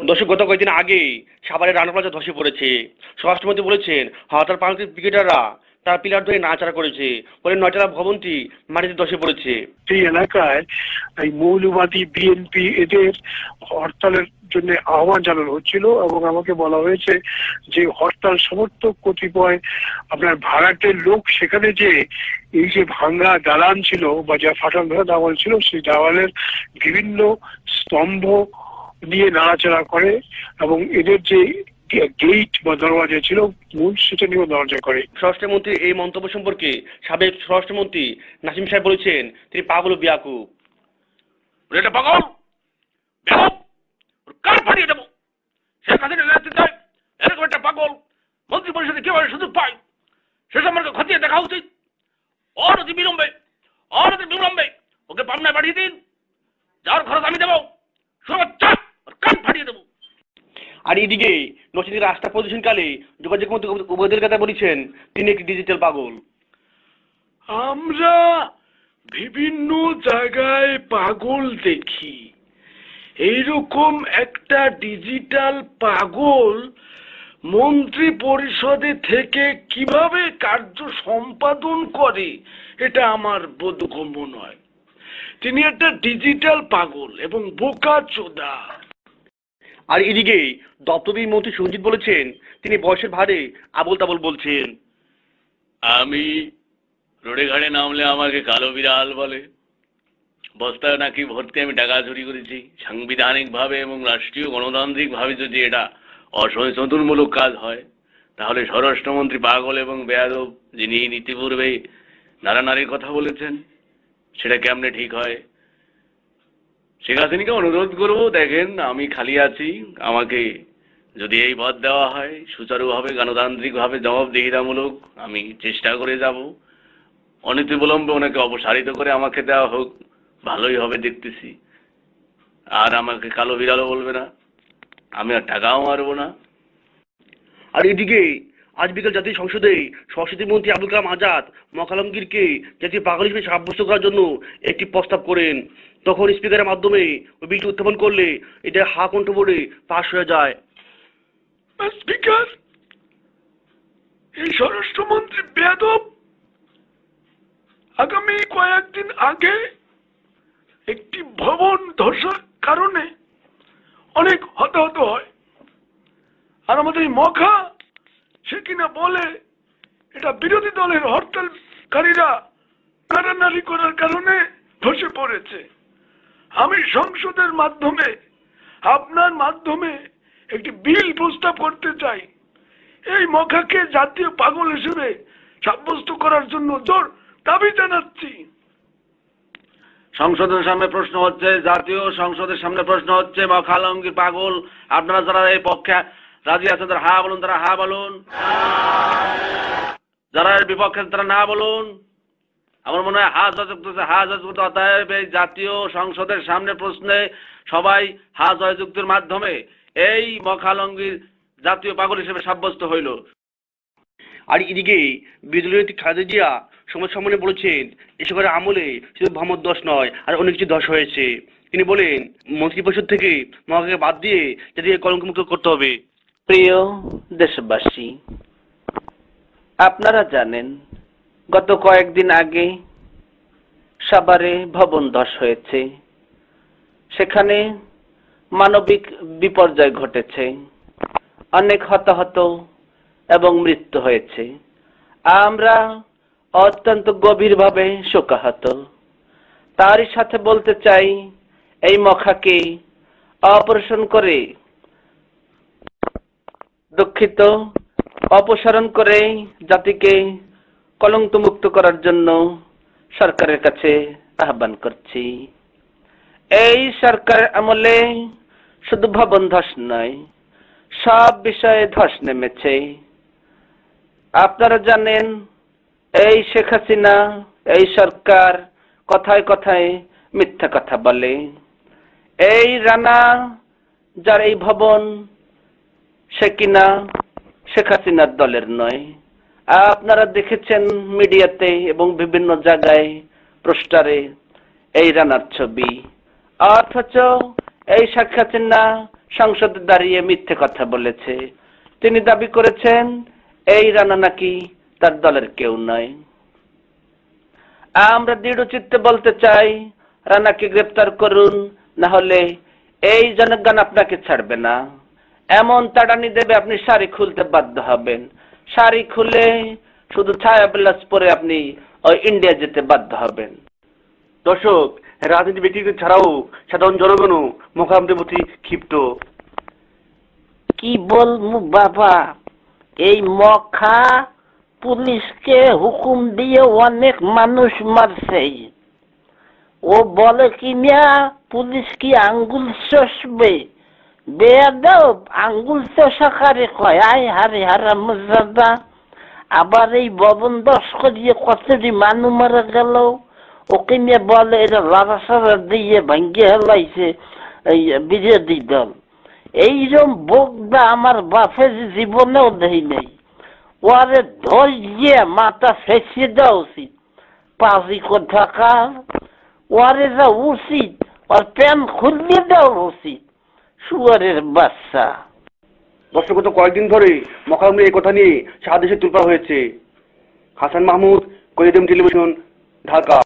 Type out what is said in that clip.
দর্শক, গত কয়েকদিন আগে সাভারের রানা প্লাজা ধসে পড়েছে। স্বরাষ্ট্রমন্ত্রী বলেছেন হতার প্রান্তিক ক্রিকেটাররা তার পিলার ধরে নাড়াচাড়া করেছে, ফলে 9তলা ভবনটি মাটিতে ধসে পড়েছে। এই এলাকায় এই মৌলবাদী বিএনপি এদের হরতালের জন্য আহ্বান জানানো হচ্ছিল এবং আমাকে বলা হয়েছে যে হরতাল সমর্থক কতিপয় আপনার ভাড়াটের লোক সেখানে যে এই যে ভাঙ্গা দালান ছিল বা যা ফাটাল ধরা দেওয়াল ছিল সেই দেওয়ালের বিভিন্ন স্তম্ভ নিয়ে নাড়াচাড়া করে এবং এদের যে গেট বা দরওয়াজা ছিল মূল সেটা নিয়েও দরজা করে। স্বরাষ্ট্রমন্ত্রীর এই মন্তব্য সম্পর্কে সাবেক স্বরাষ্ট্রমন্ত্রী নাসিম সাহেব বলেছেন তিনি পাগল ও বেয়াকুব। এটা পাগল কার ফাটিয়ে দেবো, শেখ হাসিনা নেতৃত্বে এরকম একটা পাগল মন্ত্রী পরিষদে কিভাবে সুযোগ পায় সে সম্পর্কে খতিয়ে দেখা উচিত। অনতি বিলম্বে ওকে পাবনায় পাঠিয়ে দিন, যার খরচ আমি দেবো, সুরক্ষা কান ফাটিয়ে দেবো। আর এদিকে নরসিংদীর রাস্তা প্রদর্শনকালে যোগাযোগ মন্ত্রী উপাধ্যের কথা বলেছেন তিনি একটি ডিজিটাল পাগল। আমরা বিভিন্ন জায়গায় পাগল দেখি, এইরকম একটা ডিজিটাল পাগল মন্ত্রী পরিষদে থেকে কিভাবে কার্য সম্পাদন করে এটা আমার বোধগম্য নয়। তিনি একটা ডিজিটাল পাগল এবং বোকাচোদা। আর এদিকে দপ্তরবিহীন মন্ত্রী সঞ্জিত বলেছেন তিনি বয়সের ভারে আবল তাবল বলছেন। আমি রোডে ঘাটে নামলে আমাকে কালো বিড়াল বলে, বস্তায় নাকি ভর্তি আমি টাকা চুরি করেছি। সাংবিধানিক ভাবে এবং রাষ্ট্রীয় গণতান্ত্রিক ভাবে যদি এটা অসচেতনমূলক কাজ হয় তাহলে স্বরাষ্ট্রমন্ত্রী পাগল এবং বেয়াদব, যিনি ইতিপূর্বে নারীর কথা বলেছেন, সেটা কেমনে ঠিক হয়? শেখ হাসিনাকে অনুরোধ করবো, দেখেন আমি খালি আছি, আমাকে যদি এই পদ দেওয়া হয় সুচারুভাবে গণতান্ত্রিকভাবে জবাবদিহিতামূলক আমি চেষ্টা করে যাব। অনতিবিলম্বে ওনাকে অপসারিত করে আমাকে দেওয়া হোক, ভালোই হবে দেখতেছি। আর আমাকে কালো বিড়ালও বলবে না, আমি আর টাকাও মারবো না। আর এদিকে আজ বিকেল জাতীয় সংসদে সংস্কৃতি মন্ত্রী আবুল কালাম আজাদ মখালমগীরকে জাতীয় পাগল হিসেবে সাব্যস্ত করার জন্য একটি প্রস্তাব করেন। তখন স্পিকারের মাধ্যমে ওই বিলটি উত্থাপন করলে এটা হা কণ্ঠ বোর্ডে পাশ হয়ে যায়। স্পিকার, এই স্বরাষ্ট্রমন্ত্রী বেয়াদব আগামী কয়েকদিন আগে একটি ভবন ধসের কারণে অনেক হতাহত হয়, আর আমাদের মখা সে কিনা বলে এটা বিরোধী দলের হরতালকারীরা কারানারি করার কারণে ধসে পড়েছে। আমি সংসদের মাধ্যমে আপনার মাধ্যমে একটি বিল প্রস্তাব করতে চাই, এই মখাকে জাতীয় পাগল হিসেবে সাব্যস্ত করার জন্য জোর দাবি জানাচ্ছি। সংসদের সামনে প্রশ্ন হচ্ছে, জাতীয় সংসদের সামনে প্রশ্ন হচ্ছে, মখালমগীর পাগল, আপনারা যারা এই পক্ষে রাজি আছেন তারা হা বলুন, তারা হা বলুন। যারা এর বিপক্ষে তারা না বলুন। আমার মনে হয় হা জয়যুক্ত হচ্ছে, হা জয়যুক্ত। অতএব এই জাতীয় সংসদের সামনে প্রশ্নে সবাই হা জয়যুক্তের মাধ্যমে এই মখালমগীর জাতীয় পাগল হিসেবে সাব্যস্ত হইল। আর এদিকে বিরোধী নেত্রী খালেদা জিয়া সংবাদ সম্মেলনে বলেছেন এসবের আমলে শুধু মোহাম্মদ দশ নয় আর অনেক কিছু দশ হয়েছে। তিনি বলেন মন্ত্রিপরিষদ থেকে মহাকে বাদ দিয়ে যাতে কলঙ্কমুক্ত করতে হবে। প্রিয় দেশবাসী, আপনারা জানেন গত কয়েকদিন আগে সাভারে ভবন ধস হয়েছে, সেখানে মানবিক বিপর্যয় ঘটেছে, অনেক হতাহত এবং মৃত্যু হয়েছে। আমরা অত্যন্ত গভীরভাবে শোকাহত। তারই সাথে বলতে চাই, এই মখাকে অপারেশন করে দুঃখিত অপসারণ করে জাতিকে কলঙ্কমুক্ত করার জন্য সরকারের কাছে আহ্বান করছি। এই সরকারের আমলে শুধু ভবন ধস নয়, সব বিষয়ে ধস নেমেছে। আপনারা জানেন এই শেখ হাসিনা, এই সরকার কথায় কথায় মিথ্যা কথা বলে। এই রানা যার এই ভবন, সে কিনা শেখ হাসিনার দলের নয়। আপনারা দেখেছেন মিডিয়াতে এবং বিভিন্ন জায়গায় পোস্টারে এই রানার ছবি, অথচ এই শেখ হাসিনা সংসদে দাঁড়িয়ে মিথ্যে কথা বলেছে। তিনি দাবি করেছেন এই রানা নাকি তার দলের কেউ নয়। আমরা দৃঢ়চিত্তে বলতে চাই, রানাকে গ্রেপ্তার করুন, না হলে এই জনগণ আপনাকে ছাড়বে না। এমন তাড়ানি দেবে আপনি শাড়ি খুলতে বাধ্য হবেন। শাড়ি খুলে শুধু ছায়া বিলাস পরে আপনি ওই ইন্ডিয়া যেতে বাধ্য হবেন। দর্শক, রাজনীতি ব্যক্তিদের ছাড়াও সাধারণ জনগণও মোকালামদের প্রতি ক্ষিপ্ত। কি বলবো বাবা, এই মখা পুলিশকে হুকুম দিয়ে অনেক মানুষ মারছে। ও বলে কি না পুলিশ কি আঙ্গুল চষবে? বেয়াদব, আঙ্গুল চষাকারে কয়। আয় হারে হারামজাদা। আবার এই ভবন দশ করিয়ে কতটি মানুষ মারা গেল, ওকে নিয়ে বলে এটা লাড়াসাড়া দিয়ে ভাঙ্গিয়ে হেলাইছে এই বিরোধী দল। এইরকম বোগদা আমার বাপের জীবনেও দেই নেই। ওরে ধরিয়ে মাথা ফেঁসিয়ে দেওয়া উচিত। পাজি কোথাকার, ওরে যা উচিত ওর প্যান্ট খুলিয়ে দেওয়া উচিত। শুয়ারের বাচ্চা। দর্শক, গত কয়েকদিন ধরে মোকালামদের এই কথা নিয়ে সারা দেশে তোলপাড় হয়েছে। হাসান মাহমুদ, কলিদেম টেলিভিশন, ঢাকা।